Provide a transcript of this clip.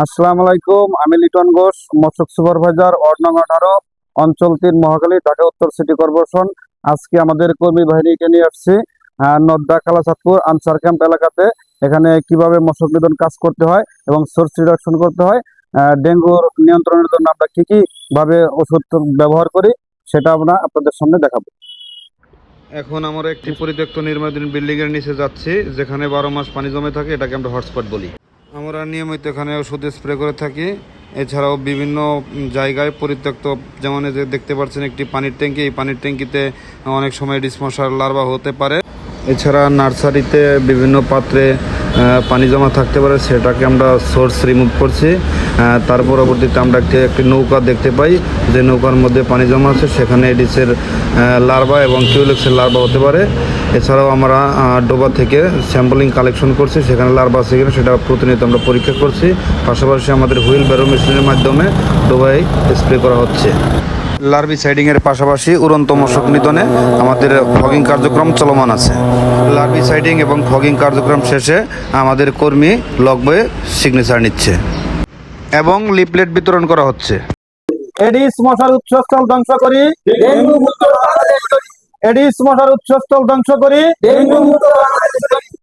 আসসালামু আলাইকুম। আমি লিটন ঘোষ, মৎস্য সুপারভাইজার, ওয়ার্ড নং 18, অঞ্চল 3, মহাখালী, ঢাকা উত্তর সিটি কর্পোরেশন। আজকে আমাদের কর্মী বাহিনীকে নিয়ে আসছি নদ্দা কালাচাঁদপুর আনসার ক্যাম্প এলাকাতে। এখানে কিভাবে মশক নিধন কাজ করতে হয় এবং সোর্স রিডাকশন করতে হয়, ডেঙ্গুর নিয়ন্ত্রণের জন্য আমরা কি কি ভাবে ওষুধ ব্যবহার করি সেটা আমরা আপনাদের সামনে দেখাবো। এখন আমরা একটি পরিত্যক্ত নির্মাণাধীন বিল্ডিং এর নিচে যাচ্ছি, যেখানে 12 মাস পানি জমে থাকে। এটাকে আমরা হটস্পট বলি। আমরা নিয়মিত এখানে ওষুধ স্প্রে করে থাকি। এছাড়াও বিভিন্ন জায়গায় পরিত্যক্ত, যেমন এই যে দেখতে পাচ্ছেন একটি পানির ট্যাঙ্কি, এই পানির ট্যাঙ্কিতে অনেক সময় ডিসমশার লার্ভা হতে পারে। এছাড়া নার্সারিতে বিভিন্ন পাত্রে পানি জমা থাকতে পারে, সেটাকে আমরা সোর্স রিমুভ করছি। তার পরবর্তীতে আমরা একটি নৌকা দেখতে পাই, যে নৌকার মধ্যে পানি জমা আছে, সেখানে এডিসের লার্ভা এবং কিউলেক্সের লার্ভা হতে পারে। এছাড়াও আমরা ডোবা থেকে স্যাম্পলিং কালেকশন করছি, সেখানে লার্ভা আছে কিনা সেটা প্রতিনিয়ত আমরা পরীক্ষা করছি। পাশাপাশি আমাদের হুইল ব্যারো মেশিনের মাধ্যমে ডোবায় স্প্রে করা হচ্ছে। লার্ভিসাইডিং এর পাশাপাশি উড়ন্ত মশক নিধনে আমাদের ফগিং কার্যক্রম চলমান আছে। লার্ভিসাইডিং এবং ফগিং কার্যক্রম শেষে আমাদের কর্মী লগ বয়ে সিগনেচার নিচ্ছে এবং লিফলেট বিতরণ করা হচ্ছে। এডিস মশার উৎসস্থল ধ্বংস করি, এডিস মশার উৎসস্থল ধ্বংস করি,